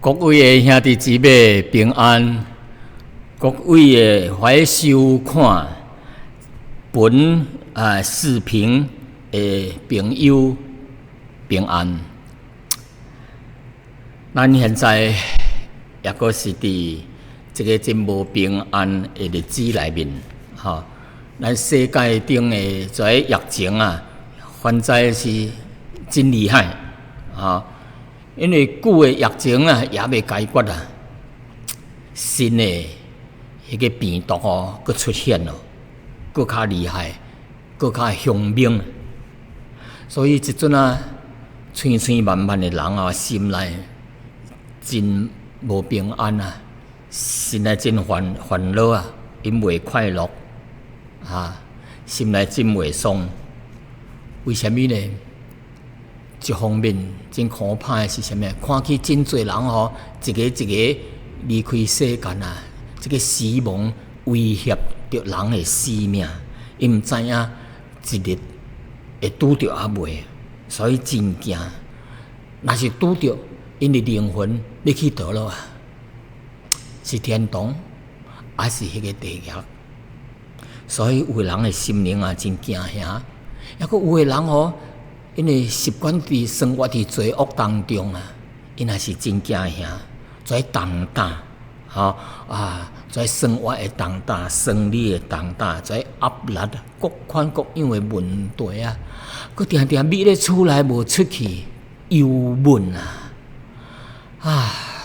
各位的兄弟姊妹平安，各位的欢收看本视频的朋友平安。咱现在也阁是伫这个真无平安的日子内面，咱世界顶的这个疫情反在是真厉害，因为旧的疫情也未解决新的迄个病毒佫出现了，佫较厉害，佫较凶猛，所以即阵千千万万的人心内真无平安心内真烦恼因袂快乐心内真袂爽。为虾米呢？一方面真可怕的是啥物？看起真侪人一个一个离开世间这个死亡威胁着人的生命，伊毋知影一日会拄着未，所以真惊。若是拄着，因的灵魂要去倒落是天堂，还是迄个地狱？所以有的人的心灵真惊吓，抑佫有的人因为习惯伫生活伫罪恶当中因也是真惊吓，在重担在生活的重担、生理的重担，在压力各款各样的问题佫定定密咧厝内无出去，忧闷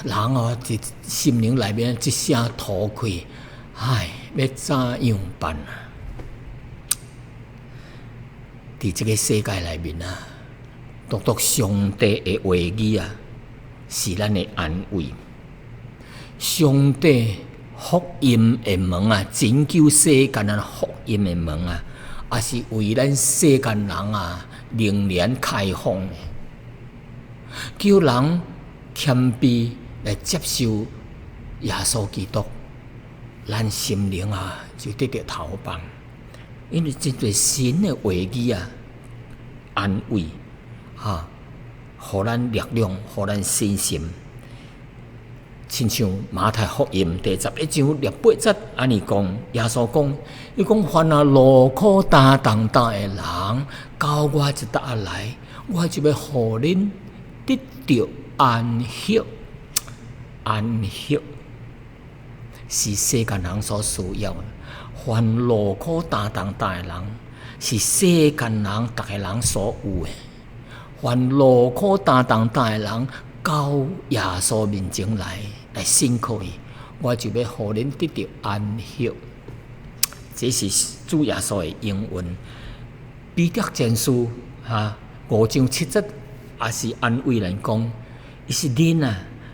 人一心灵内面一声吐气，要怎样办伫这个世界内面独上帝的话语是咱的安慰。上帝福音的门拯救世间的福音的门也是为咱世间人仍然开放的，叫人谦卑来接受耶稣基督，咱心灵就得到头放。因为真侪神的话语安慰互咱力量，互咱信心。亲像马太福音第11章28节安尼讲，耶稣讲，伊讲凡劳苦担重担的人，到我这搭来，我就要互恁得到安息。安息是世间人所需要的。凡劳苦担重担的人，是世间人逐个人所有的。凡劳苦担重担的人，到耶稣面前来信靠伊，我就要互恁得到安息。这是主耶稣的应允。彼得前书5章7节也是安慰人讲，伊是恁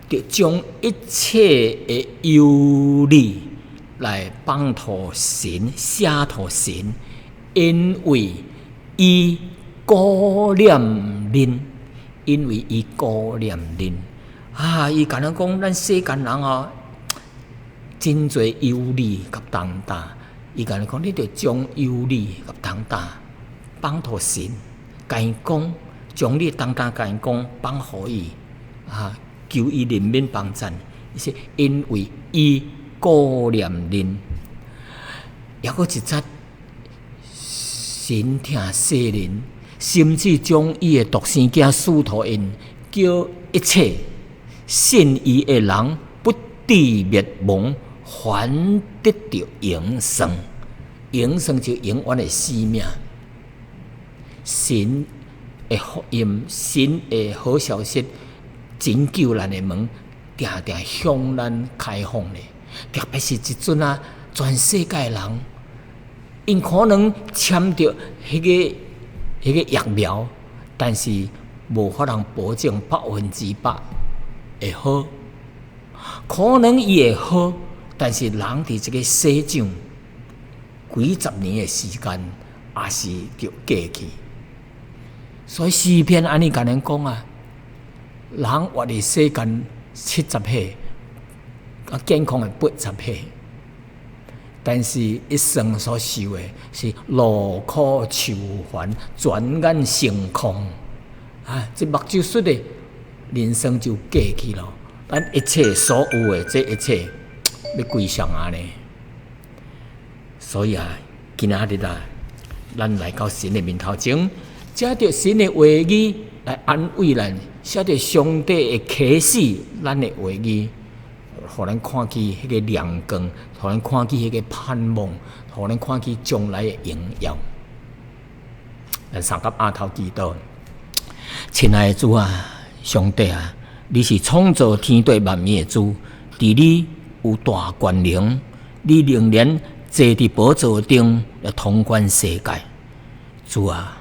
就将一切的忧虑来放托神、写托神，因为伊顾念恁，因为伊顾念恁伊敢若讲，咱世间人真侪忧虑甲重担，伊敢若讲，你着将忧虑甲重担放托神，甲伊讲，将你重担甲伊讲放互伊求伊怜悯帮助，是因为伊顾念恁。抑佫一节，神疼世人，甚至将伊的独生子赐予因，叫一切信伊的人不至灭亡，反得到永生。永生就永远的生命。神的福音，神的好消息，拯救咱的门，定定向咱开放的。特别是即阵全世界人，因可能签着迄个疫苗，但是无法通保证100%会好。可能伊会好，但是人伫这个世上几十年的时间，也是就过去。所以诗篇安尼甲咱讲人活伫世间70岁，健康的80岁，但是一生所受的是劳苦愁烦，转眼成空这目睭xuất的人生就过去了。咱一切所有的这一切要归向阿呢。所以啊，今仔日啊，咱来到神的面头前，借着神的话语来安慰咱，借着上帝的启示，咱的话语，互咱看见迄个亮光，互咱看见迄个盼望，互咱看见将来的荣耀。咱三甲阿头祈祷，亲爱的主啊，上帝啊，你是创造天地万物的主，伫你有大权能，你仍然坐伫宝座顶来统管世界。主啊，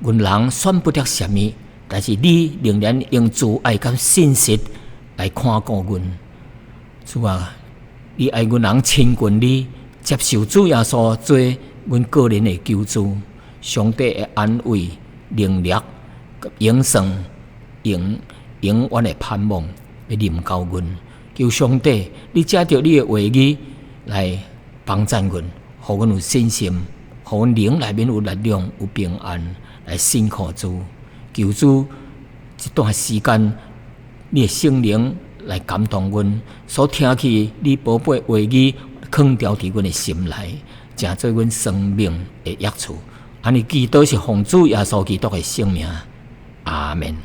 阮人选不了什么，但是你仍然用慈爱甲信实来看顾阮。主啊，你爱阮人亲近你，接受主耶稣做阮个人的救主。上帝的安慰、能力、永生、永远的盼望，要临到阮。求上帝，你借着你的话语来帮助阮，互阮有信心，互阮灵内面有力量、有平安，来信靠主。求主这段时间，你的圣灵来感动阮，所听起你宝贝话语，放调伫阮的心内，成做阮生命的益处。安尼祈祷是奉主耶稣基督的圣名，阿门。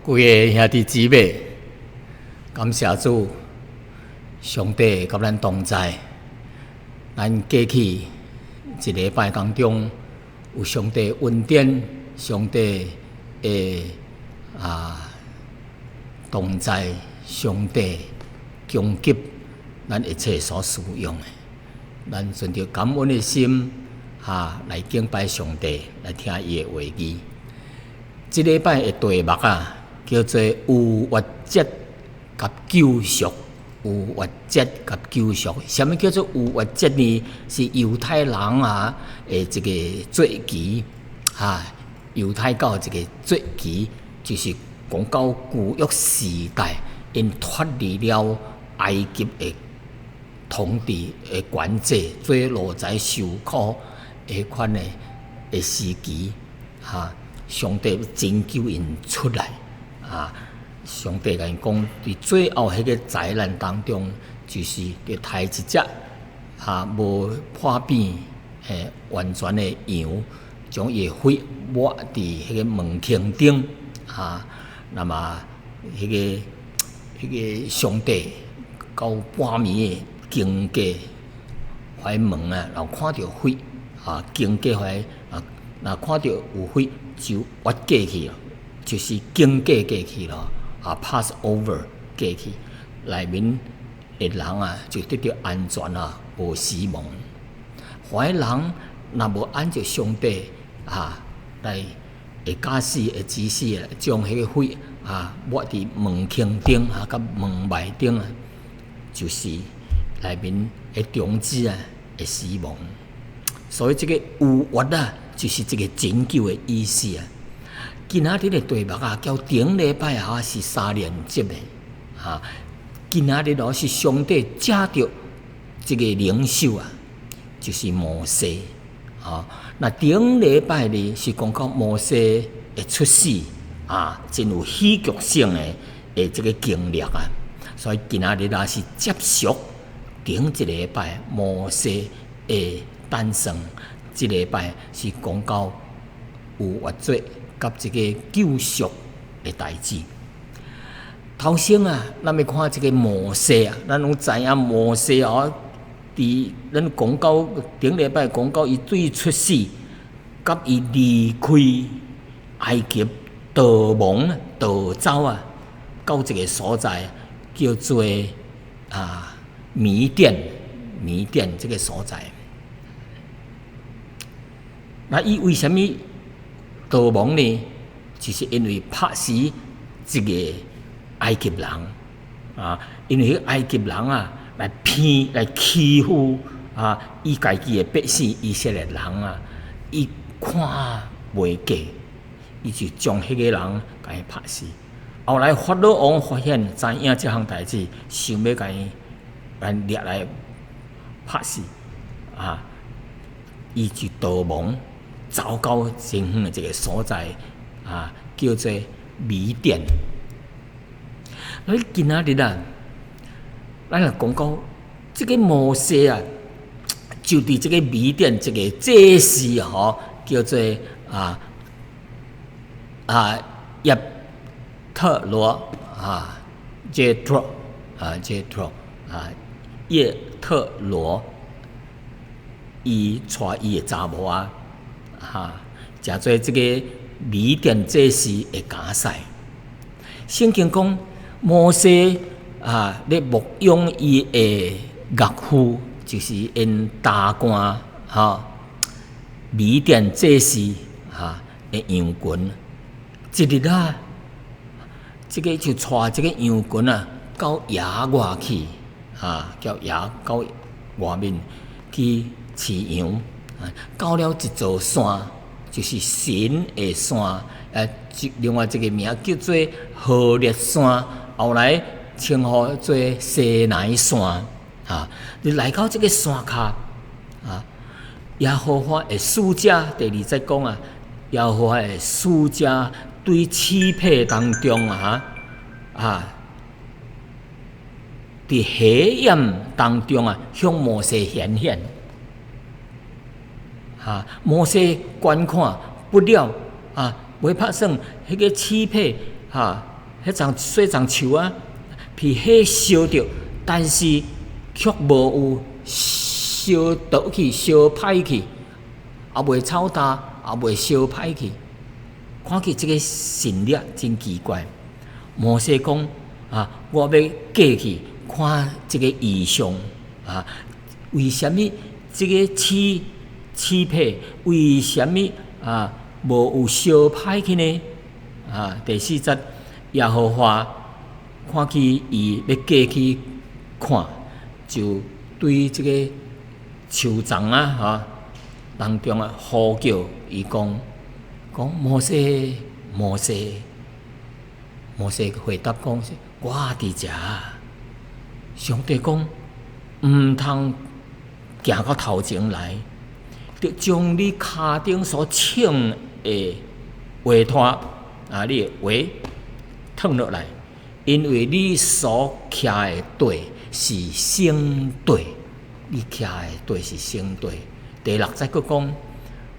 各位兄弟姊妹，感谢主，上帝甲咱同在。咱过去一礼拜当中，有上帝恩典，上帝的同在，上帝供给咱一切所需用的。咱存着感恩的心，来敬拜上帝，来听伊的话语。这礼拜的题目叫做有活节甲救赎。有活节甲救赎，什么叫做有活节呢？是犹太人的这个节期犹太教这个节期，就是讲到旧约时代，因脱离了埃及的统治的管制，做奴才受苦的款的时期上帝拯救因出来上帝甲因讲，伫最后迄个灾难当中，就是要杀一只无破扁完全的羊，将伊的血抹伫迄个门框顶那么迄个上帝到半暝的经过怀门然后看到血经过怀若看到有血就越过去了，就是经过过去了。pass over 过去，内面的人就得到安全无死亡。凡人若无按照上帝来会假使会指示将迄个血抹伫门框顶甲门外顶就是内面的种子会死亡。所以这个有活就是这个拯救的意思今仔日的题目叫顶礼拜是三连节的今仔日是上帝借着这个领袖就是摩西那顶礼拜呢是讲到摩西的出世真有戏剧性的这个经历所以今仔日是接续顶一礼拜摩西的诞生，这礼拜是讲到有活节甲这个救赎的代志。头先咱要看这个摩西咱拢知影摩西伫咱讲到顶礼拜讲到伊对出世，甲伊离开埃及逃亡逃走到一个所在叫做米甸这个所在。那伊为什么逃亡呢？就是因为拍死一个埃及人因为埃及人来欺负伊家己的百姓以色列人伊看袂过，伊就将迄个人甲伊拍死。后来法老王发现知影这项代志，想要甲伊掠来拍死伊就逃亡。走到真远的一个所在叫做米甸。今仔日咱讲到这个摩西就伫这个米甸这个祭司叫做叶特罗Jethro叶特罗，伊带伊的查某诚做这个米甸祭司的家婿。圣经讲摩西咧牧养伊的岳父，就是因大官米甸祭司的羊群。一日这个就带这个羊群到野外去叫野到外面去饲羊。到了一座山，就是神的山，另外一个名叫做何烈山，后来称呼做西奈山你来到这个山脚耶和华的使者第二节讲耶和华的使者对欺骗当中伫黑暗当中向摩西显现。摩西观看不料袂拍算迄个刺配迄丛细丛树被火烧着，但是却无有烧倒去、烧歹去，也袂臭焦，也袂烧歹去。看起这个神力真奇怪。摩西讲我要过去看这个异象为什么这个刺配为什么无有烧歹去呢？第4节，耶和华看起伊要过去看，就对这个树丛当中呼叫伊讲摩西，摩西，摩西回答讲：我伫遮。上帝讲毋通行到头前来。就将你骹顶所穿的鞋拖你的鞋脱落来，因为你所徛的地是圣地，你徛的地是圣地。第6节佫讲，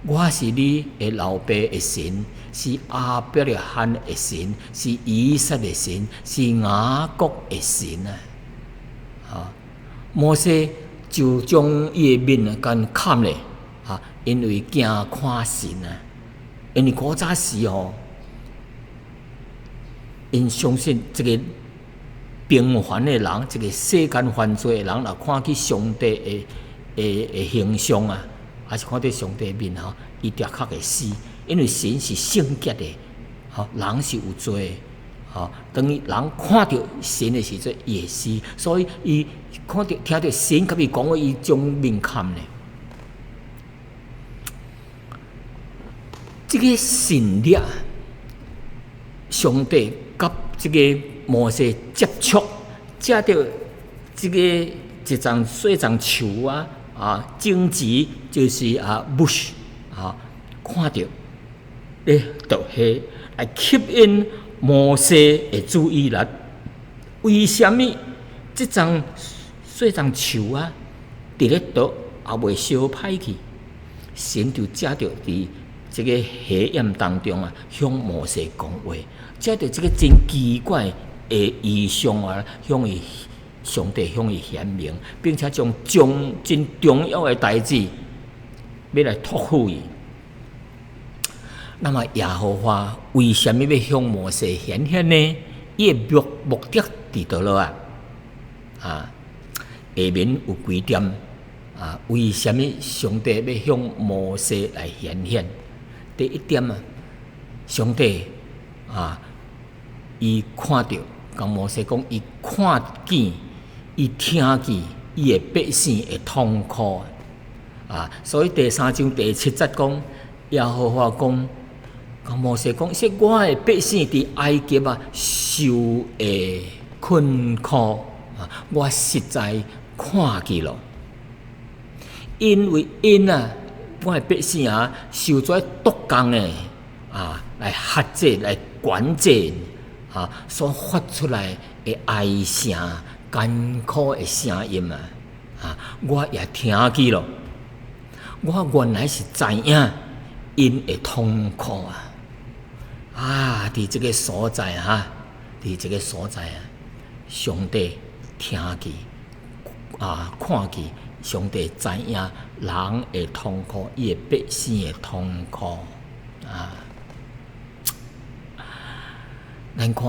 我是你的老爸的神，是亚伯拉罕的神，是以撒的神，是雅各的神摩西就将伊的面甲砍咧。因为惊看神因为古早时因相信这个平凡的人，这个世间犯罪的人，若看起上帝的形象还是看到上帝的面伊的确会死，因为神是圣洁的，人是有罪的，当人看到神的时阵，伊会死，所以伊看到听到神甲伊讲话，伊将面砍咧。这个神力，上帝甲这个摩西接触，接到这个一丛细丛树荆棘就是bush 看到咧，就是来吸引摩西的注意力。为什么这丛细丛树伫咧倒也袂烧歹去？神就借着伫这个黑暗当中向摩西讲话，借着这个真奇怪的异象上帝向伊显明，并且将真重要的代志要来托付伊。那么耶和华为什么要向摩西显现呢？伊的目的伫倒落下面有几点为什么上帝要向摩西来显现？第1点上帝伊看到，跟摩西讲，伊看见，伊听见，伊的百姓的痛苦所以第3章第7节讲，耶和华讲，跟摩西讲，说我的百姓伫埃及受的困苦我实在看见了，因为我的百姓受做毒工的来吓制、来管制所发出来的哀声、艰苦的声音我也听见了。我原来是知影因的痛苦伫这个所在伫这个所在上帝听见看见。上帝知影人的痛苦，伊的百姓的痛苦咱看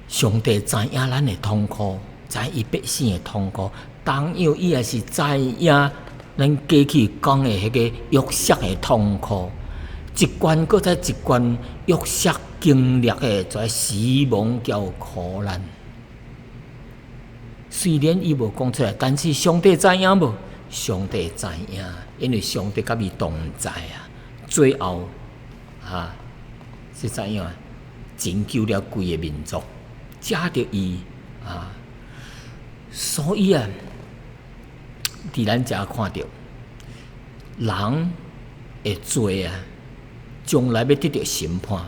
上帝知影咱的痛苦，知伊百姓的痛苦，同样伊也是知影咱过去讲的迄个约瑟的痛苦，一关搁再一关约瑟经历的在死亡叫苦难。虽然伊无讲出来，但是上帝知影无？上帝知影，因为上帝甲伊同在最后是怎样拯救了规个民族，借着伊所以伫咱遮看到人会做啊，将来要得到审判。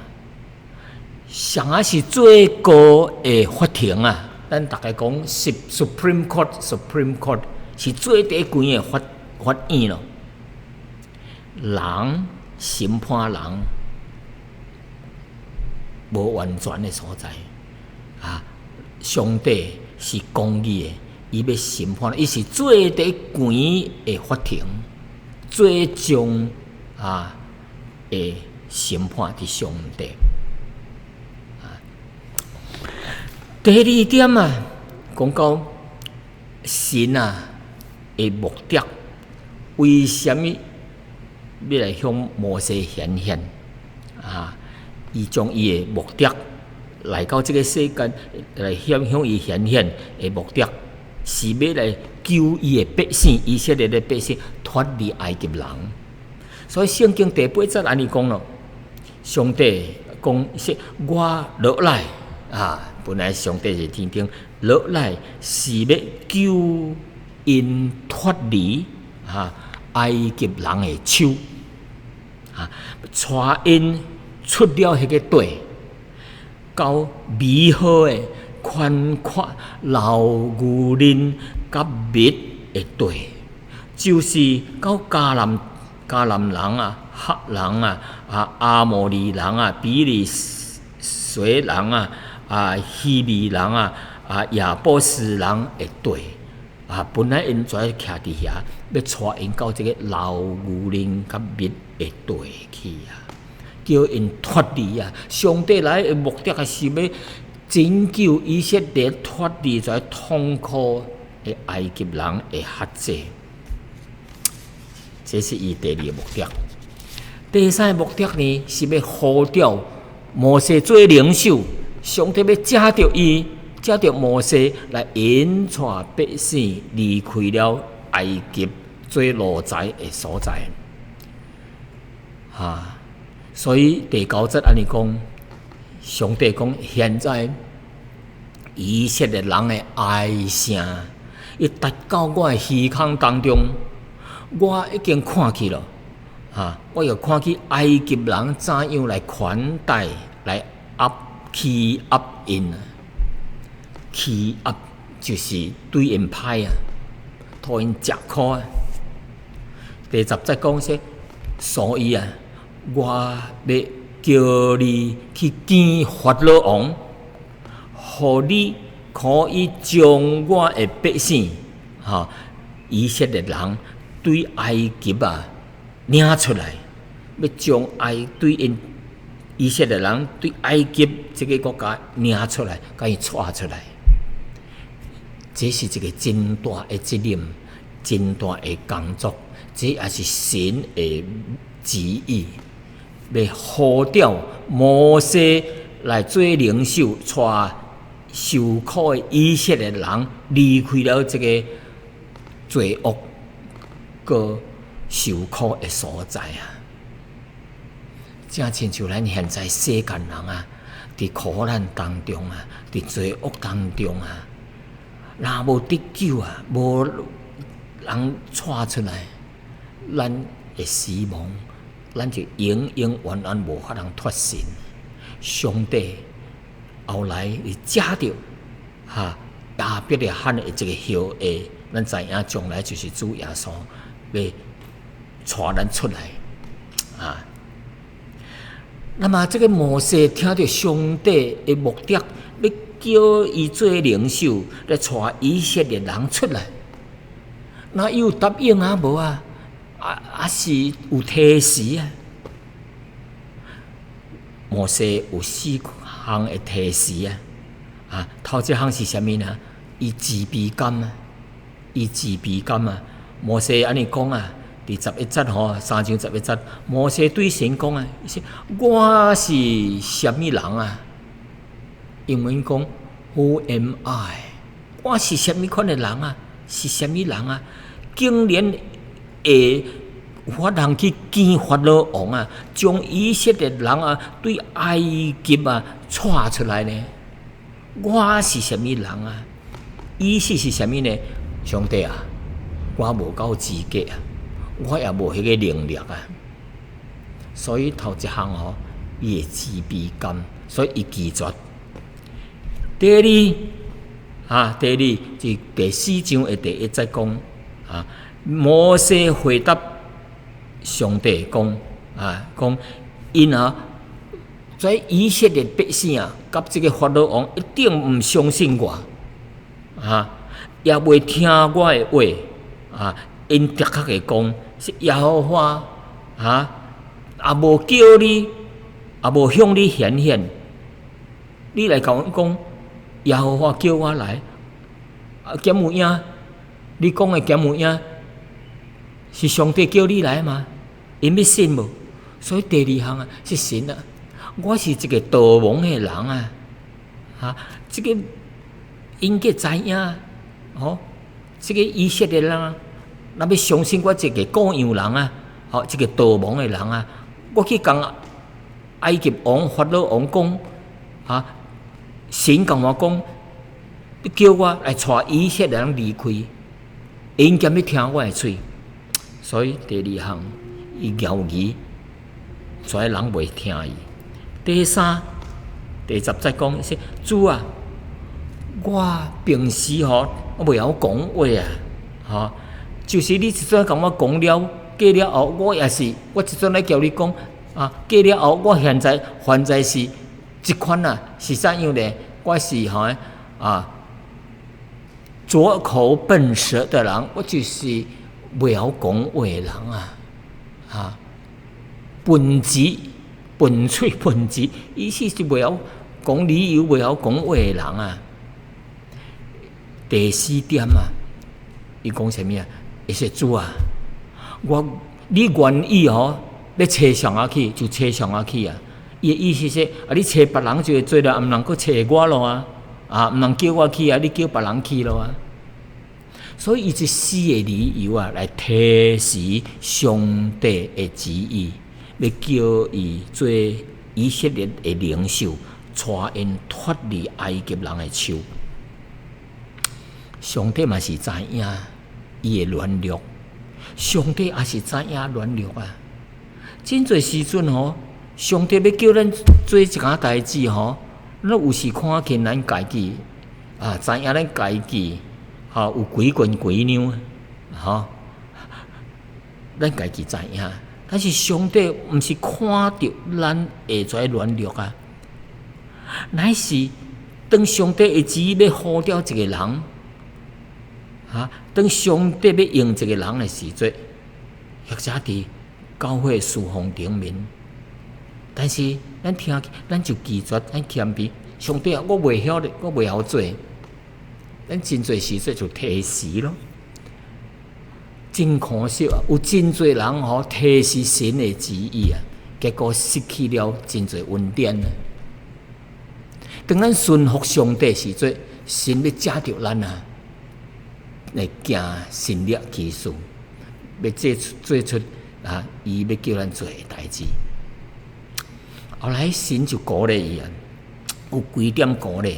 上啊是最高的法庭啊，咱大家讲 Supreme Court 是最低悬的法院咯。人审判人无完全的所在啊，上帝是公义的，伊要审判，伊是最低悬的法庭，最终的审判伫上帝。第二点啊，讲到神的目的，为什么要来向摩西显现？伊将伊的目的来到这个世间，来向伊显现的目的，是要来救伊的百姓，以色列的百姓脱离埃及人。所以圣经第8节安尼讲咯，上帝讲说：“我落来本来上帝是天顶落来，是要救因脱离埃及人的手带因出了迄个地，到美好的宽阔老牛林甲蜜的地，就是到迦南人赫人阿摩利人比利水人希利人亚波斯人的地本来因跩徛伫遐，要带因到这个老牛林甲蜜的地去叫因脱离上帝来的目的是要拯救以色列脱离在痛苦的埃及人的辖制，这是伊第二个目的。第三个目的呢，是要呼召摩西做领袖，上帝要借着摩西来引带百姓离开了埃及做奴才的所在。所以第9节安尼讲，上帝讲现在以色列人的哀声，伊达到我的耳孔当中，我已经看去了我又看去埃及人怎样来款待，来欺压因欺压就是对因歹讨因吃苦第10节讲说，所以我要叫你去见法老王，互你可以将我的百姓以色列人对埃及领出来，要将对因以色列人对埃及这个国家领出来，甲伊带出来。这是一个真大的责任，真大的工作，这也是神的旨意，要呼召摩西来做领袖，带受苦的以色列人离开了这个罪恶和受苦的所在正亲像咱现在世间人伫苦难当中伫罪恶当中若无得救无人带出来，咱会死亡，咱就永永远远无法通脱身。上帝后来借着亚伯拉罕的这个后裔，咱知影将来就是主耶稣要带咱出来那么这个摩西听到上帝的目的，要叫伊做领袖，来带以色列人出来。那伊有答应无是有提示摩西有4项的提示头一项是啥物呢？伊自卑感摩西安尼讲第11节3章11节，摩西对神讲伊说：“我是什么人英文讲 Who am I？ 我是什么款的人是什么人竟然会有法通去见法老王将以色列人对埃及带出来呢？我是什么人意思是什么呢？上帝我无够资格我也无迄个能力所以头一项伊会自卑感，所以伊拒绝。第二是第4章的第1节讲摩西回答上帝讲讲因在以色列百姓甲这个法老王一定毋相信我也袂听我的话因的确会讲是耶和华也无叫你，也无向你显现，你来甲阮讲耶和华叫我来减有影，你讲的减有影是上帝叫你来吗？因要信无？所以第2项是神我是一个逃亡的人这个应该知影这个以色列人若要相信我一个故样人一个逃亡的人我去跟埃及王法老王讲神跟我讲，叫我来带以色列人离开，因兼要听我的嘴，所以第2项伊咬字，所以人袂听伊。第3、第10节讲说主我平时我袂晓讲话就是你一阵跟我讲了，过了后我也是，我一阵来叫你讲过了后我现在犯在是这款是怎样呢？我是拙口笨舌的人，我就是袂晓讲话的人笨舌、笨嘴、笨舌，意思是袂晓讲理由、袂晓讲话的人第4点伊讲什么伊说主你愿意要找上去就找上去伊的意思是你找别人就会做了，毋能够找我咯毋能叫我去你叫别人去咯所以伊这4个理由来提示上帝的旨意，要叫伊做以色列的领袖，带因脱离埃及人的手。上帝嘛是知影伊的软弱，上帝也是知影软弱真侪时阵上帝要叫咱做一件代志咱有时看见咱家己知影咱家己有几斤几两咱家己知影，但是上帝毋是看到咱下遮软弱乃是当上帝的旨意要呼召一个人当上帝要用一个人的时阵，或者伫教会侍奉顶面，但是咱听咱就拒绝，咱谦卑。上帝我袂晓咧，我袂晓做。咱真侪时阵就提示咯，真可惜有真侪人提示神的旨意结果失去了真侪恩典当咱顺服上帝时阵，神要借着咱来行神力奇事，要做出伊要叫咱做的代志。后来神就鼓励伊有几点鼓励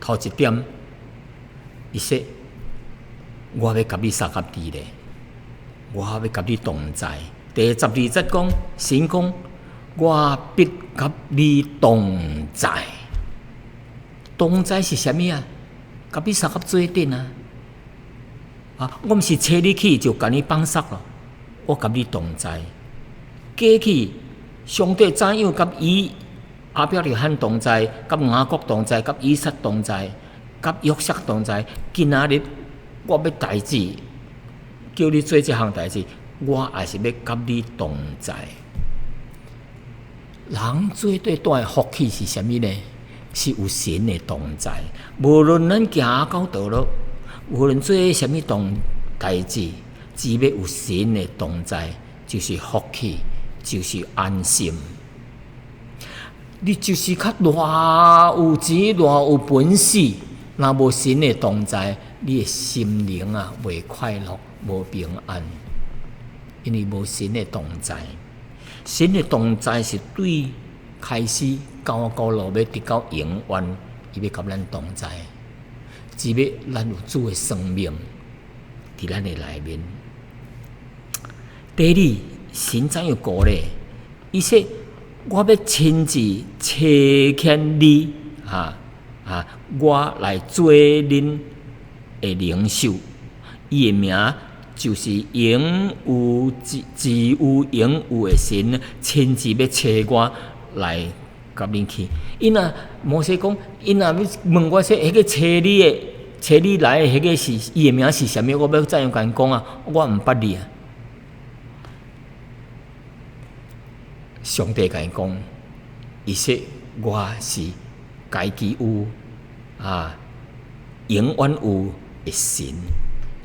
头一点，伊说：我要甲你三合地咧，我要甲你同在。第12节讲，神讲：我必甲你同在。同在是啥物甲你三合做阵我毋是找你去就甲你放杀咯，我甲你同在。过去上帝怎样甲亚伯拉罕同在，甲雅各同在，甲以撒同在，甲约瑟同在。今仔日我要代志，叫你做这项代志，我也是要甲你同在。人最对大的福气是啥物呢？是有神的同在。无论咱行到倒落，无论做啥物代志，只要有神的同在，就是福气，就是安心。你就是较偌有钱，偌有本事，若无神的同在，你的心灵袂快乐，无平安，因为无神的同在。神的同在是对开始高高路要直到永远，伊要甲咱同在，只要咱有主的生命伫咱的内面。第二，神怎样鼓励？伊说我要亲自差遣你我来做恁的领袖。伊的名就是永有自有永有的神，亲自要找我来甲恁去。因啊，摩西讲，因啊要问我说，迄个找你来的迄个是伊的名是啥物？我要怎样甲因讲啊？我毋捌你啊。上帝甲因讲，伊说我是家己有永远有的神。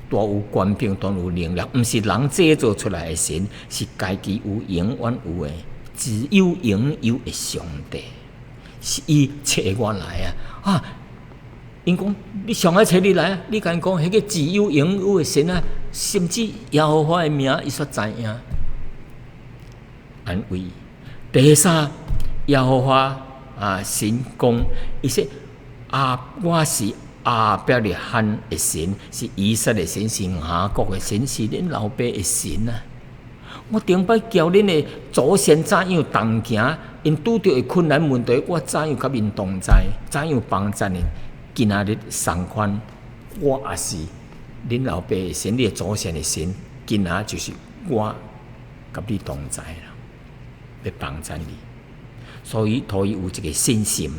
大有权柄，大有能力，毋是人制造出来的神，是家己有永远有的，自有永有的上帝，是伊找我来啊！因讲你上爱找你来啊！你甲因讲，迄个自有永有的神啊，甚至耶和华的名，伊煞知影，安慰。第三，耶和华神讲，伊说我是亚伯拉罕的神，是以色列神，是雅各的神，是恁老爸的神啊！我顶摆教恁的祖先怎样同行，因拄着的困难问题，我怎样甲因同在，怎样帮助因。今仔日送款，我也是恁老爸的神，你的祖先的神。今仔就是我甲你同在啦，要帮助你，所以可以有一个信心。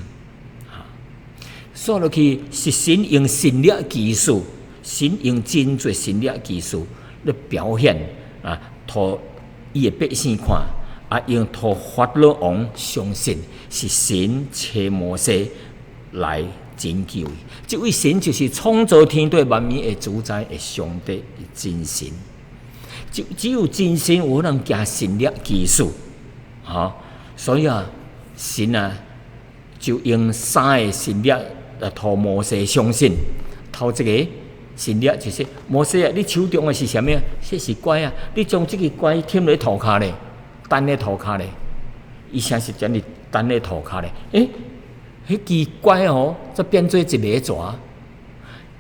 说落去是神用神力技术，神用真侪神力技术来表现互伊的百姓看，用互法老王相信是神找摩西来拯救伊。这位神就是创造天地万物的主宰的上帝的真神。只有真神有可能加神力技术，所以神就用三个神力。互摩西相信，头一个神力就是摩西你手中的是啥物？这是拐啊！你将这个拐添在涂骹咧，等咧涂骹咧，伊啥时阵你等咧涂骹咧？迄支拐则变做一个蛇。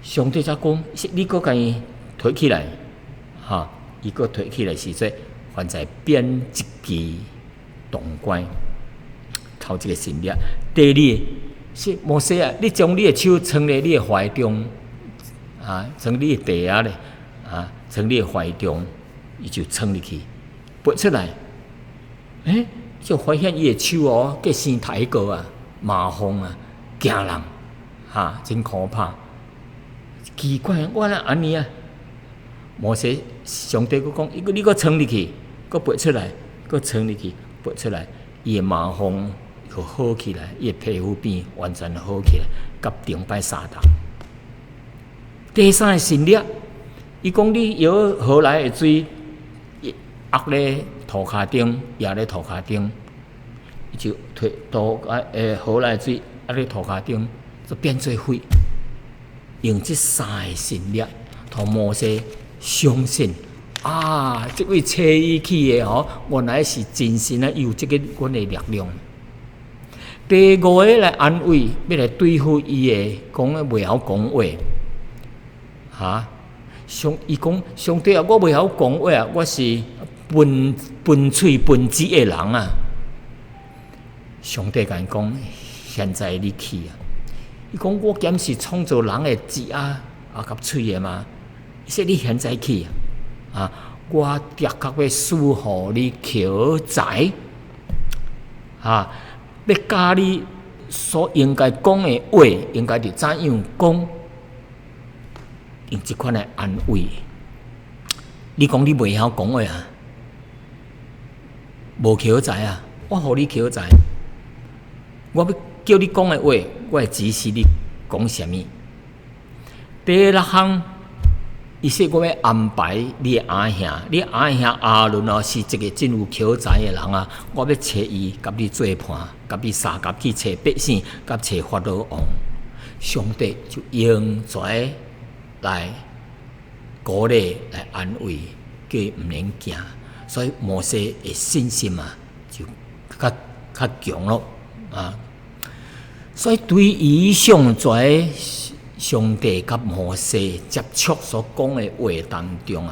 上帝才讲，你搁甲伊推起来，伊搁推起来时阵，还在变一支铜拐。头一个神力，第二。是摩西你将你的手藏在你的怀中，藏你的地下咧，藏你的怀中，伊就藏入去，拔出来，就发现伊的手计生抬高麻风惊人，真可怕。奇怪，我哪安尼啊？摩西上帝佫讲，你佫藏入去，佫拔出来，佫藏入去，拔出来，伊的麻风。就好起来，伊的皮肤变完全好起来，甲顶摆相同。第三个神力，伊讲你摇河来的水，压咧涂骹顶，压咧涂骹顶，伊就推倒河来的水压咧涂骹顶，就变做水。用这三个神力，互摩西相信这位找伊去的原来是真神有这个阮的力量。第五个来安慰，要来对付伊的讲袂晓讲话，伊讲上帝我袂晓讲话我是笨嘴笨舌的人啊。上帝甲伊讲，现在你去伊讲我兼是创造人的舌甲喙的嘛。伊说你现在去我的确要赐予你口才要教你所应该讲的话，应该就怎样讲，用这款来安慰。你讲你袂晓讲话无口才我互你口才。我要叫你讲的话，我会指示你讲什么。第六项，伊说我要安排你的阿兄，你阿兄阿伦是一个真有口才的人我要找伊，甲你做伴，甲你相合去找百姓，甲找法老王。上帝就用跩来鼓励、来安慰，叫伊毋免惊。所以摩西的信心就较强咯所以对以上跩上帝甲摩西接触所讲的话当中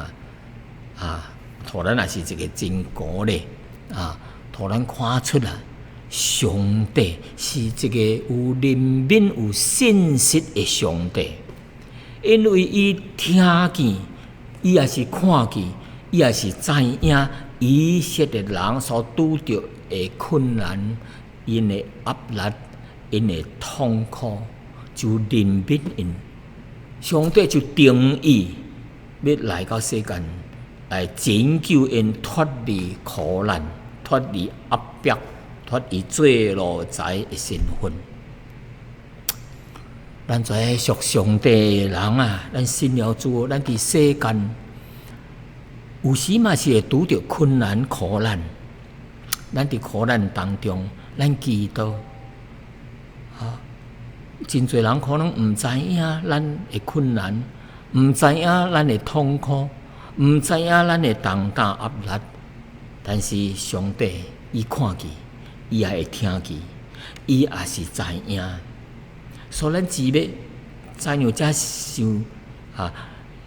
互咱也是一个真鼓励互咱看出啦，上帝是一个有怜悯、有信实的上帝，因为伊听见，伊也是看见，伊也是知影以色列人所拄着的困难、因的压力、因的痛苦，就怜悯因。上帝就定义要来到世间，来拯救因脱离苦难、脱离压迫、脱离罪奴才的身份。咱做属上帝的人啊，咱信了主，咱伫世间有时嘛是会拄着困难苦难。咱伫苦难当中，咱祈祷，真侪人可能毋知影咱的困难，毋知影咱的痛苦，毋知影咱的重担压力。但是上帝伊看见，伊也会听见，伊也是知影。所以咱只要怎样才想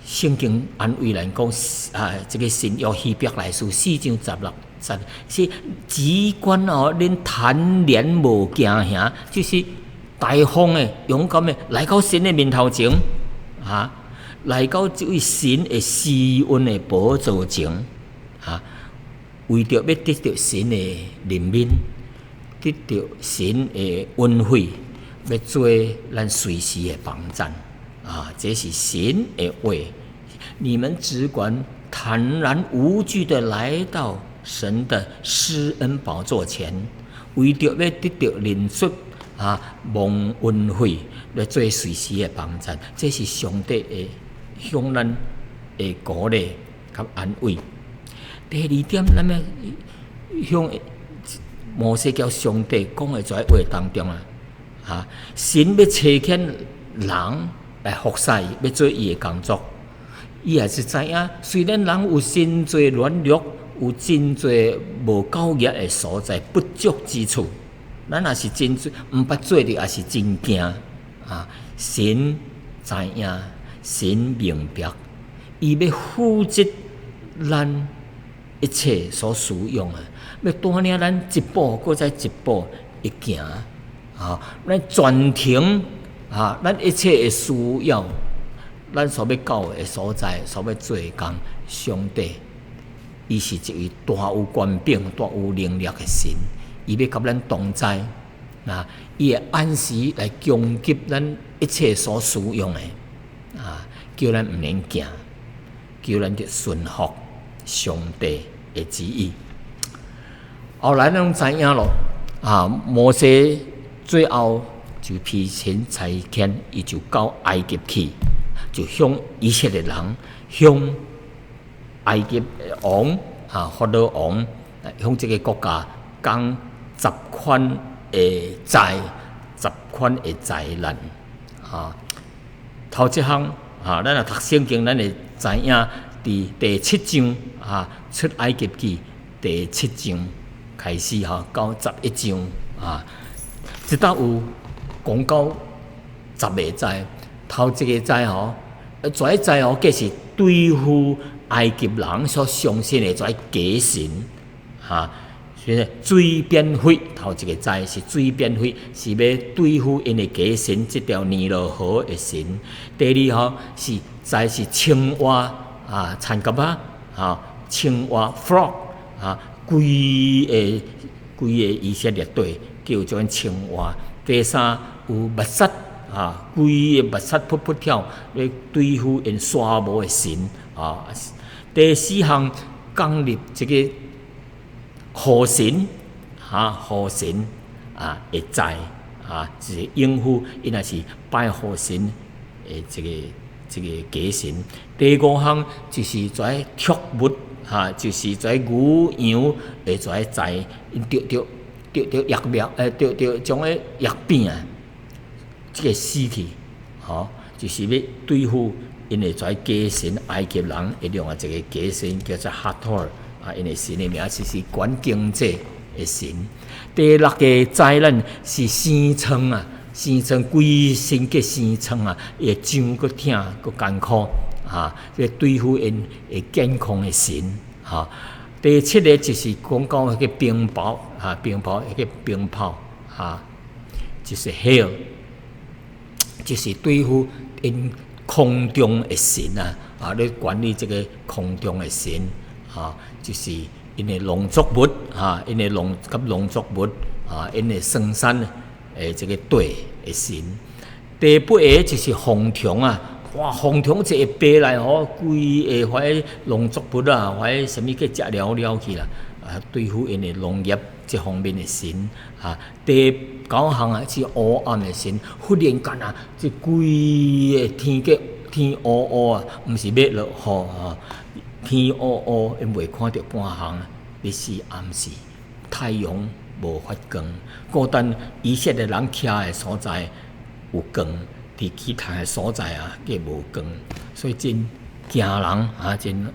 圣经安慰人讲这个新约希伯来书4章16节是只管恁坦然无惊吓，就是大方的、勇敢的来到神的面头前来到这位神的施恩的宝座前为着要得到神的怜悯，得到神的恩惠，要做咱随时的帮站这是神的话。你们只管坦然无惧的来到神的施恩宝座前，为着要得到怜恤蒙恩惠，要做随时的帮站。这是上帝的向咱的鼓励和安慰。第二点，咱要向摩西叫上帝讲的在话当中神要差遣人来服侍，要做伊的工作。伊也是知影，虽然人有真侪软弱，有真侪无够业的所在、不足之处，咱也是真毋捌做着，也是真惊神知影，神明白，伊要负责咱一切所需用的，要带领咱一步搁再一步一行咱全程咱一切的需要。咱所要到的所在，所要做的工，上帝，伊是一位大有权柄、大有能力的神，伊要甲咱同在，伊会按时来供给咱一切所需用的，叫咱毋免惊，叫咱着顺服上帝的旨意。后来咱知影咯，摩西最后就披千差遣，伊就到埃及去。就向以色列人、向埃及王法老王，向这个国家讲10款的灾、10款的灾难头一项咱若读圣经，咱会知影，伫第7章出埃及记第7章开始到11章直到有讲到10个灾。头一个灾跩灾计是对付埃及人所相信的跩假神所以水变血，头一个灾是水变血，是要对付因的假神，这条尼罗河的神。第二是灾是青蛙田蛤青蛙 frog 规个以色列队叫做青蛙。第三有目屎规个目屎噗噗跳，来对付因沙漠的神第四项降入这个雨神雨神会灾就是应付因也是拜雨神的这个假神。第五项就是跩畜物就是跩牛羊会跩灾，因着疫苗着将个疫病这个死去就是要对付因的跩假神。埃及人会用一个假神叫做哈托尔因的神的名就是管经济的神。第六个灾难是生疮生疮规身个生疮会痒个痛个艰苦要对付因的健康的神第七个就是讲到迄个冰雹啊，冰雹迄个冰炮啊，就是 hail， 就是对付因空中的神啊，咧管理这个空中的神啊，就是因的农作物啊，因的农作物啊，因的生产诶这个对的神。第八个就是风虫啊，哇，风虫一飞来吼，规下怀农作物啊，怀什么去食了去啦，啊，对付因的农业这方面的神啊。第九项啊是黑暗的神，忽然间啊，这规个天乌乌啊，毋是要落雨啊，天乌乌，因未看到半项，要是暗时，太阳无发光，孤单以色列人徛的所在有光，伫其他的所在啊，计无光，所以真惊人啊，真，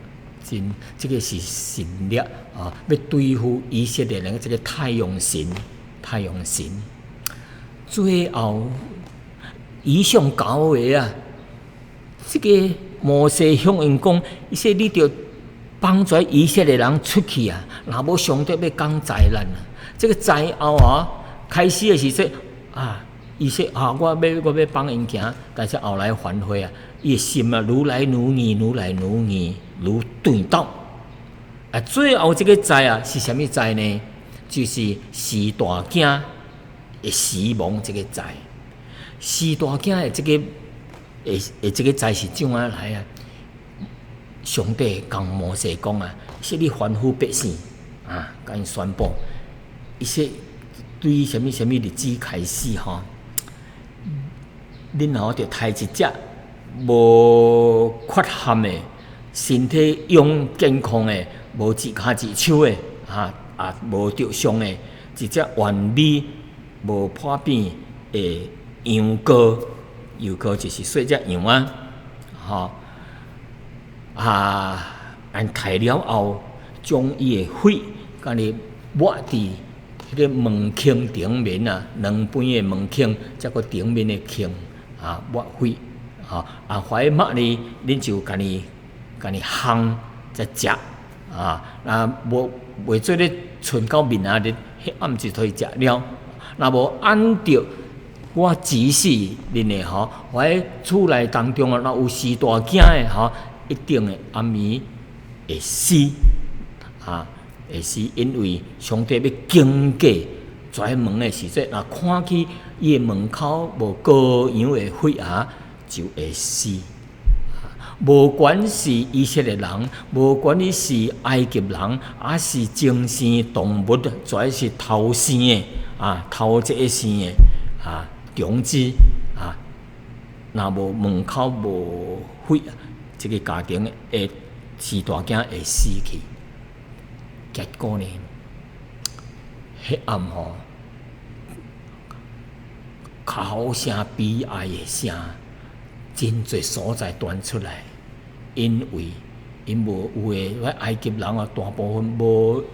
这个是神力啊，要对付以色列人这个太阳神。最后以上教话啊，这个摩西向因讲，伊说你着帮助以色列人出去啊，若无上帝要降灾难啊。这个灾后啊，开始的时说啊，伊说啊，我要帮因行，但是后来反悔啊，伊的心啊，愈来愈硬，愈钝倒啊。最后这个灾啊，是什么灾呢？就是四大囝的死亡这个灾。四大囝的这个灾是怎样来啊？上帝跟摩西讲啊，说你吩咐百姓啊，甲因宣布，伊说对什么日子开始吼，恁吼着杀一只无缺陷的、身体勇健康的、无一骹一手的无着伤的，一只完美无破变的羊羔，就是细只羊啊，吼按杀了后，将伊的血，甲你抹伫迄个门框顶面啊，两边的门框，再个顶面的框啊，抹血怀抹呢，恁就甲你烘再食啊，袂做咧存到面啊，你迄暗就可以食了。若无按照我指示恁的吼，怀厝内当中啊，若有四大囝的吼，一定会暗暝会死啊，会死，因为上帝要经过跩门的时阵，若看去伊的门口无羔羊的血就会死。无管是以色列人，无管你是埃及人，还是精生动物，跩是头生的头一个生的种子若无门口无血，这个家庭的四大囝会死去。结果呢，迄暗吼，哭声悲哀的声，真侪所在传出来。因为因无有诶，埃及人大部分无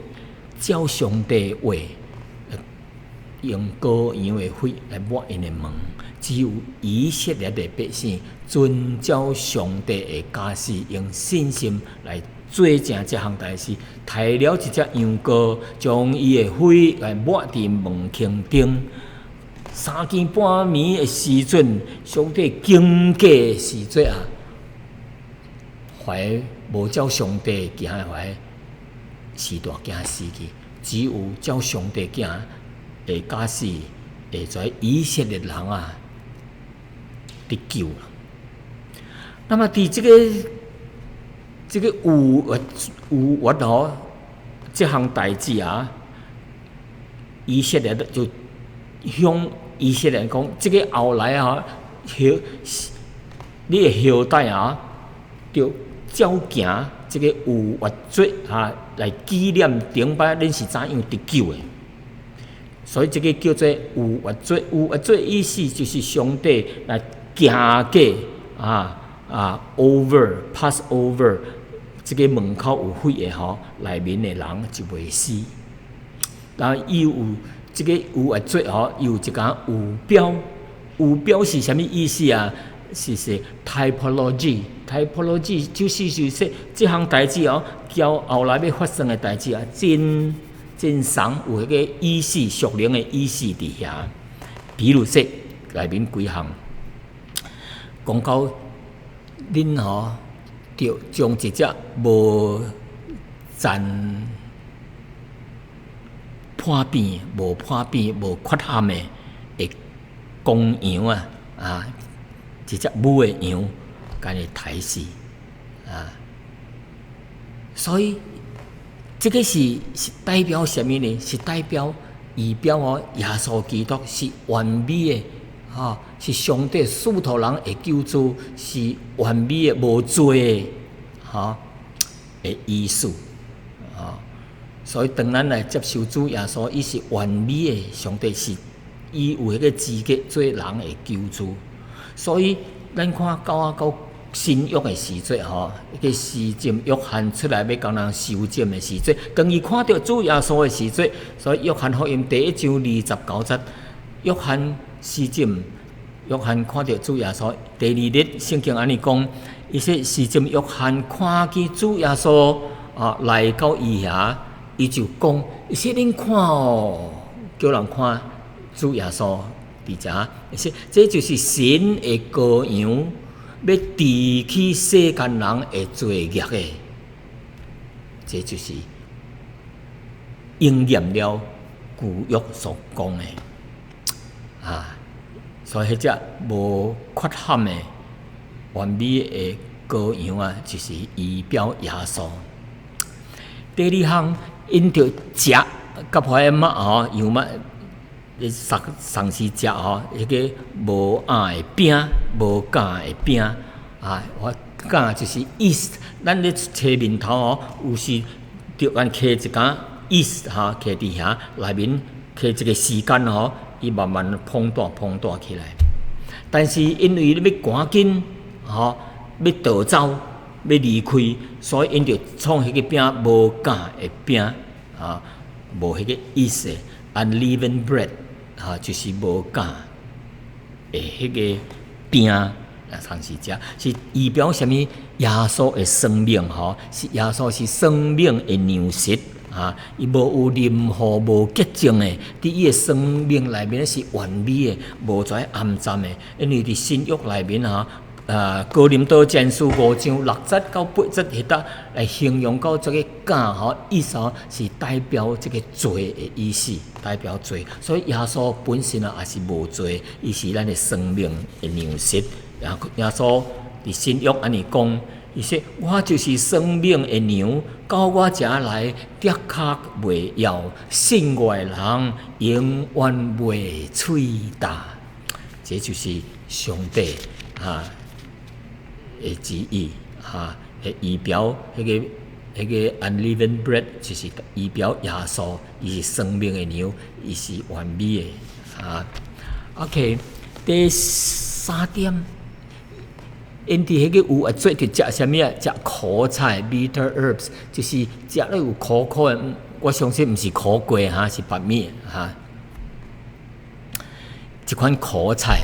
照上帝话，用羔羊诶血来抹因诶门，只有以色列诶百姓遵照上帝诶假使，用信心来做成这项代志，杀了一只羊羔，将伊诶血来抹伫门框顶。3更半暝诶时阵，上帝经过诶时阵怀无照上帝行的怀四大囝死去，只有照上帝行的假使，会跩以色列人得救了。那么伫这个有这项代志以色列就向以色列人讲，这个后来你的后代就照行这个有月节来纪念顶摆恁是怎样得救的，所以这个叫做有月节。有月节意思就是上帝来行过pass over 这个门口有血的内面的人就袂死。然后伊有这个有月节有一间有标，有标是什么意思啊？是 typology 就是说这项代志哦，交后来要发生的代志啊，真常有迄个意思属灵的意思伫遐。比如说内面几项，讲到恁吼，着将一只无占破变、无破变、无缺陷的公羊啊，一只母的羊，甲伊刣死啊。所以这个是代表什么呢？是代表仪表哦，耶稣基督是完美的，是上帝属托人的救主，是完美的无罪的，的意思所以当咱来接受主耶稣，伊是完美的，上帝是伊有迄个资格做人的救主。所以咱看到新约的时节迄个施浸约翰出来要教人受浸的时节，当伊看到主耶稣的时节，所以约翰福音第1章29节，约翰施浸，约翰看到主耶稣。第2日圣经安尼讲，伊说施浸约翰看见主耶稣来到伊遐，伊就讲，伊说恁看哦，叫人看主耶稣伫遮，伊说这就是神的羔羊。要除去世间人的罪孽的，这就是应验了旧约所讲的所以迄只无缺陷的完美的羔羊就是仪表耶稣。第2项，因着食甲花的肉羊肉。上时食迄个无餡的饼，无羹的饼我羹就是 yeast， 咱咧切面头有时着按揢一羹 yeast 揢伫遐，内面揢一个时间伊慢慢膨大起来。但是因为要赶紧要逃走，要离开，所以因着创迄个饼无羹的饼无迄个 yeast 的 unleavened bread。就是无羹的迄个饼上时食，是仪表什么？耶稣的生命是耶稣是生命的粮食伊无有任何无洁净的，伫伊的生命内面是完美的，无跩暗淡的。因为伫新约内面哥林多前书5章6节到8节迄搭来形容到这个羹意思是代表这个罪的意思，代表罪。所以耶稣本身也是无罪，伊是咱的生命的粮食。耶稣伫新约安尼讲，伊说：“我就是生命的粮，到我遮来，的确袂枵，信我的人永远袂喙焦。”这就是上帝的旨意仪表迄个 unleavened bread 就是仪表耶稣，伊是生命的牛，伊是完美的OK， 第3点，因伫迄个有做着食啥物食苦菜 bitter herbs， 就是食了有苦的，我相信毋是苦瓜是白米一款苦菜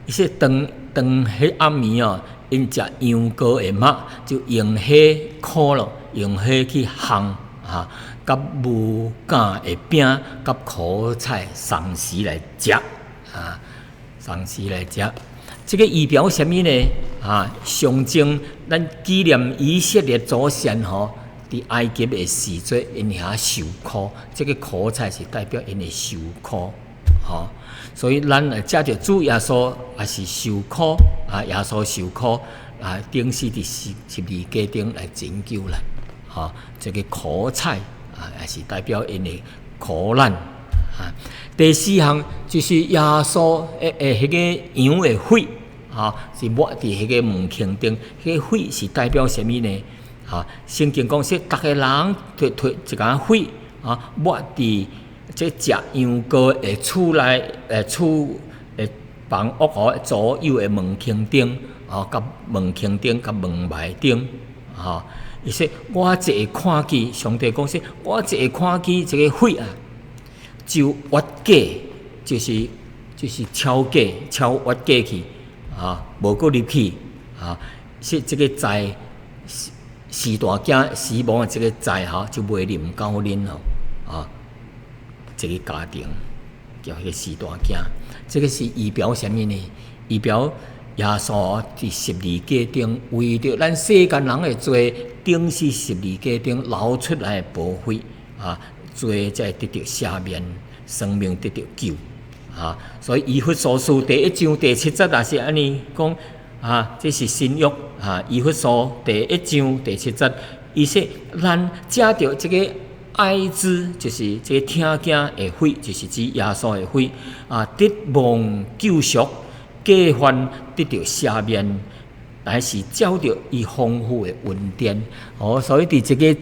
伊说当迄暗暝因食羊羔的肉，就用火烤咯，用火去烘甲无羹的饼，甲苦菜同时来食同时来食。这个仪表什么呢？象征咱纪念以色列祖先伫埃及的时节，因遐受苦，这个苦菜是代表因的受苦所以咱食着主耶稣也是受苦耶稣受苦顶是伫十字架顶来拯救咱这个苦菜也是代表因的苦难第4项就是耶稣迄个羊的血是抹伫迄个门框顶，迄个血是代表什么呢？圣经讲说，逐个人摕一羹血抹伫这食羊羔的厝内厝的房屋左右的门框顶甲门框顶甲门楣顶伊说我一会看见，上帝讲说，我一会看见这个血就越过，就是超越过去无过入去是这个债四大囝死亡的这个债就袂啉到恁这个家庭叫迄个四大囝，这个是预表什么呢？预表耶稣伫十字架顶为着咱世间人的罪，顶死十字架顶流出来的宝血罪才会得到赦免，生命得到救所以以弗所书第1章第7节也是安尼讲这是新约以弗所第1章第7节，伊说咱借着这个爱子，就是这个听经的血，就是指耶稣的血得蒙救赎，过犯得到赦免，乃是照着伊丰富的恩典所以伫这个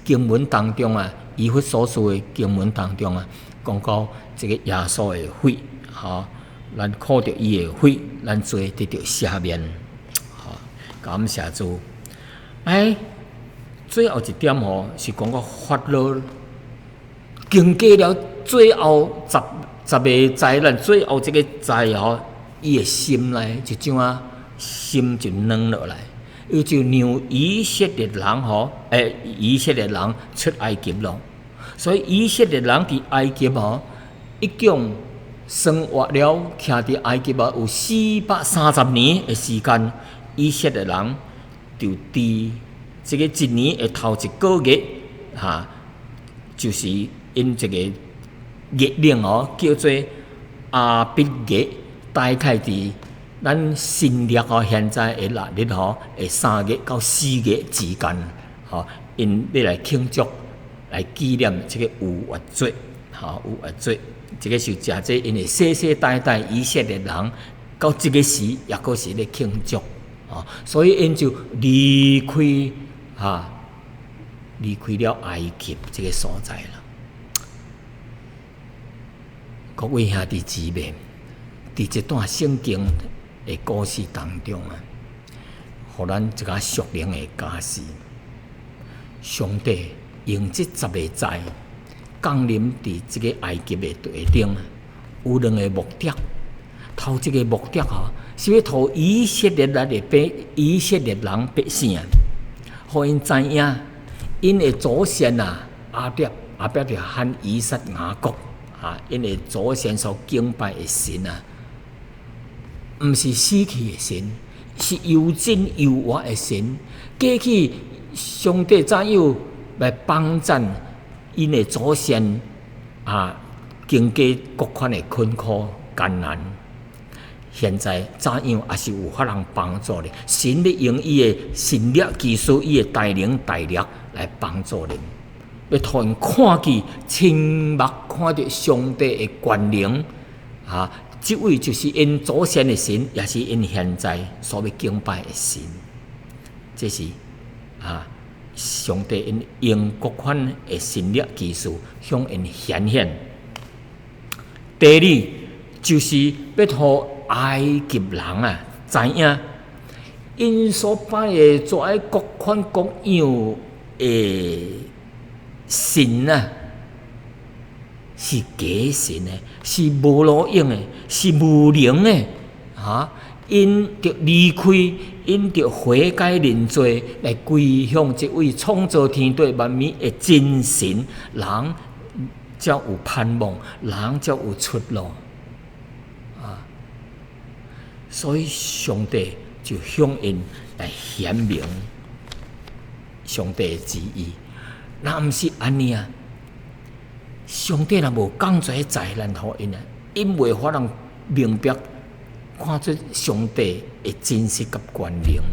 经文当中以弗所书的经文当中讲到这个耶稣的血咱靠着伊的血，咱罪得到赦免感谢主。最后一点是讲到法律，经过了最后十个灾难，最后这个灾伊的心内就怎心就软落来，伊就让以色列人以色列人出埃及咯。所以以色列人伫埃及一共生活了，徛伫埃及有430年的时间，以色列人就伫这个一年的头一个月就是因这个月令叫做阿比月，大概伫咱新历现在的历日的3月到4月之间因要来庆祝，来纪念这个逾越节逾越节，这个是真济因为世世代代以色列人到这个时也阁是咧庆祝所以因就离开了埃及这个所在了。各位兄弟姊妹，伫这段圣经的故事当中互咱一个属灵的启示。上帝用这10个灾降临伫这个埃及的地顶，有2个目的。头一个目的是要互以色列人百姓互因知影，因的祖先阿伯就喊以撒雅各因的祖先所敬拜的神毋是死去的神，是又真又活的神。过去上帝怎样来帮助因的祖先经过各款的困苦艰难，现在怎样也是有法人帮助你。神咧用伊的神力技术，伊的大能大力来帮助你，要互因看见亲目看到上帝的权能这位就是因祖先的神，也是因现在所要敬拜的神。这是上帝因用各款的神力技术向因显现。第二就是要互埃及人知影，因所拜的做各款各样的神是假神的，是无路用的，是无能的因着离开，因着悔改认罪，来归向这位创造天地万物的真神，人才有盼望，人才有出路所以上帝就向因来显明上帝的旨意。那毋是安尼上帝若无降这灾难互因因袂法人明白看出上帝的真实甲权能。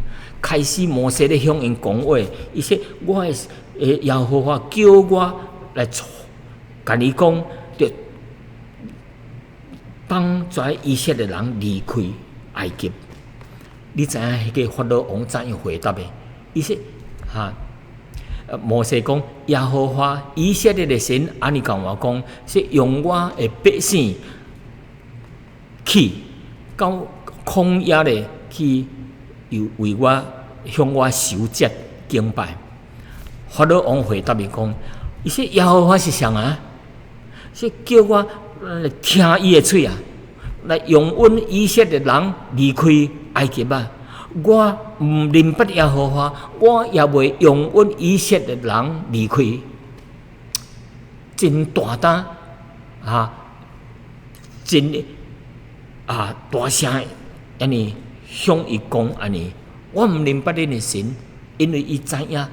开始摩西咧向因讲话，伊说我的耶和华叫我来甲你讲，着帮助以色列人离开埃及。你知影迄个法老王怎样回答的？伊说摩西讲耶和华以色列的神安尼甲我讲，说用我的百姓去到旷野咧去，又为我向我守节敬拜。法老王回答伊讲，伊说耶和华是谁说叫我听伊的嘴来用阮以色列人离开埃及啊！我唔认不耶和华，我也袂用阮以色列人离开。真大胆啊！真大声安尼向伊讲安尼，我唔认不恁的神，因为伊知影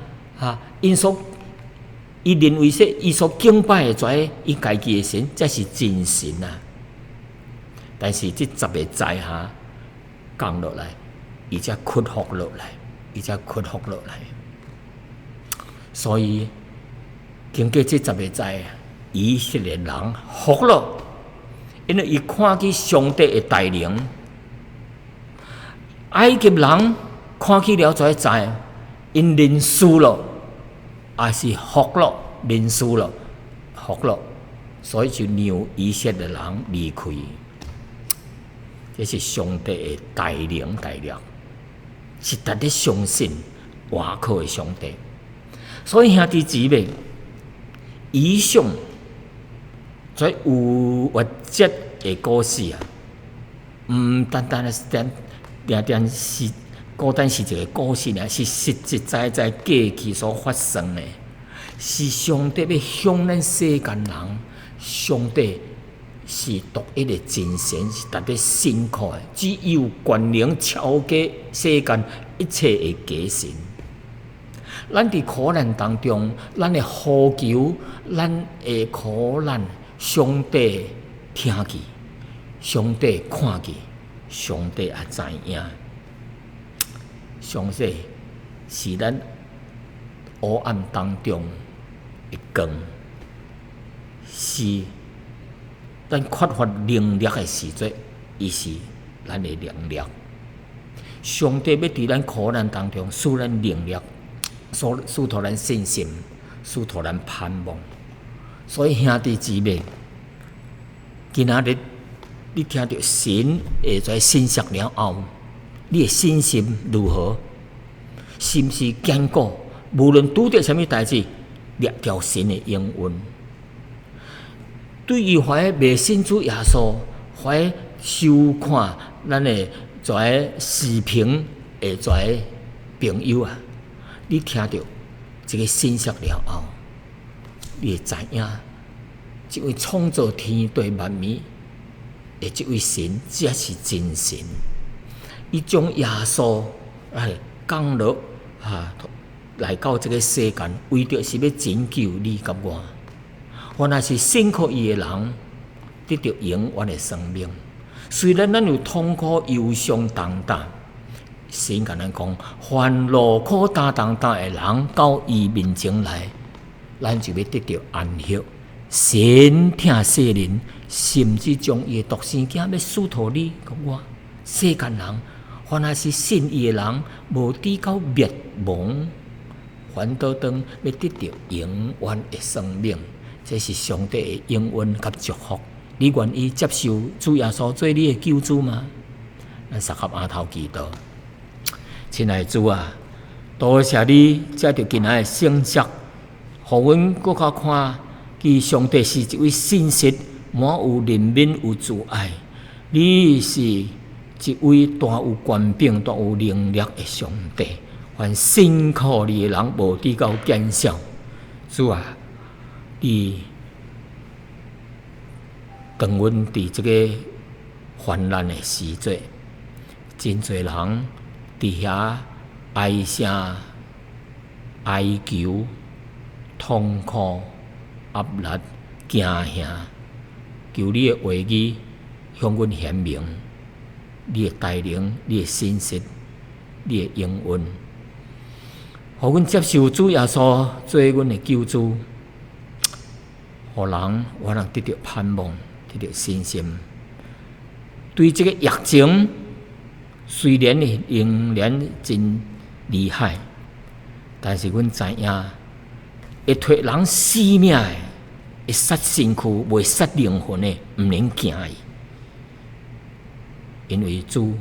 伊认为说伊所敬拜的跩，伊家己的神才是真神啊！但是这10个灾降落来，伊才屈服落来，所以经过这10个灾，以色列人服了，因为伊看见上帝的带领。埃及人看起了才知，因认输了，也是服了，认输了，服了，所以就让以色列人离开。这是上帝的带领，是值得相信、倚靠的上帝。所以兄弟姊妹，以上在有活节的故事啊，唔单单是是孤单是一个故事呢，是实实在在过去所发生的，是上帝要向咱世间人，上帝是独一的真神，是值得信靠的，只有权能超过世间一切的假神。咱伫苦难当中，咱的呼求，咱的苦难，上帝听见，上帝看见，上帝也知影。上帝是咱黑暗当中的光，是咱缺乏能力的时阵，伊是咱的能力。上帝要伫咱苦难当中赐咱能力，赐托咱信心，赐托咱盼望。所以兄弟姊妹，今仔日你听到神会在信息了后，你的信心如何？是不是坚固？无论拄着什么代志，掠条神的应允。对于怀未信主耶稣、怀收看咱的跩视频的跩朋友啊，你听到这个信息了后，你会知影，这位创造天地万物的这位神才是真神。伊将耶稣降落来到这个世间，为着是要拯救你甲我。我若是信靠伊的人，得到永远的生命。虽然咱有痛苦、忧伤、重担，神甲咱讲，凡劳苦担重担的人到伊面前来，咱就要得到安息。神听世人，甚至将伊的独生子要赐托你甲我。世间人，凡若是信伊的人，无抵到灭亡，反倒当要得到永远的生命。这是上帝的应允甲祝福。你愿意接受主耶稣做你的救主吗？咱三合额头祈祷。亲爱的主啊，多谢你借着今仔的信息，互阮搁较看见上帝是一位信实、满有怜悯、有慈爱。你是一位大有权柄、大有能力的上帝。凡信靠你的人，无抵到见效。主啊，你当阮伫这个患难的时节，真侪人伫遐哀声、哀求、痛苦、压力、惊吓，求你的话语向阮显明，你的带领、你的信实、你的应允，互阮接受主耶稣做阮的救主，互人我能得到盼望，得到信心。对这个疫情，虽然仍然真厉害，但是阮知影，会脱人性命的，会杀身躯、袂杀灵魂的，毋能惊伊，因为主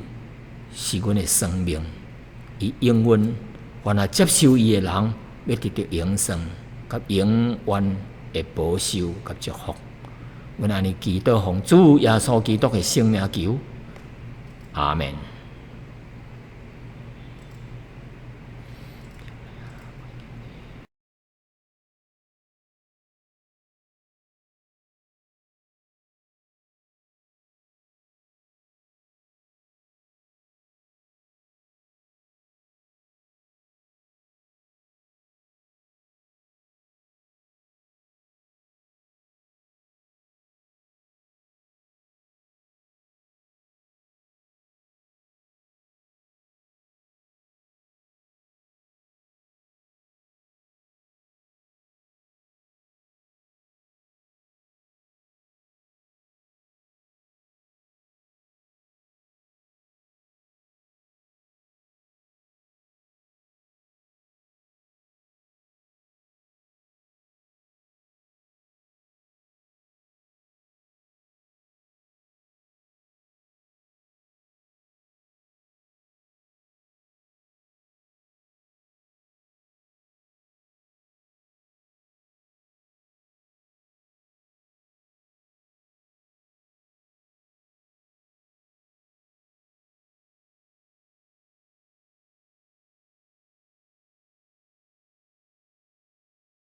是阮的生命，伊应允，凡那接受伊的人，要得到永生，甲永远的保守甲祝福。阮安尼祈祷奉主耶稣基督的圣名求，阿门。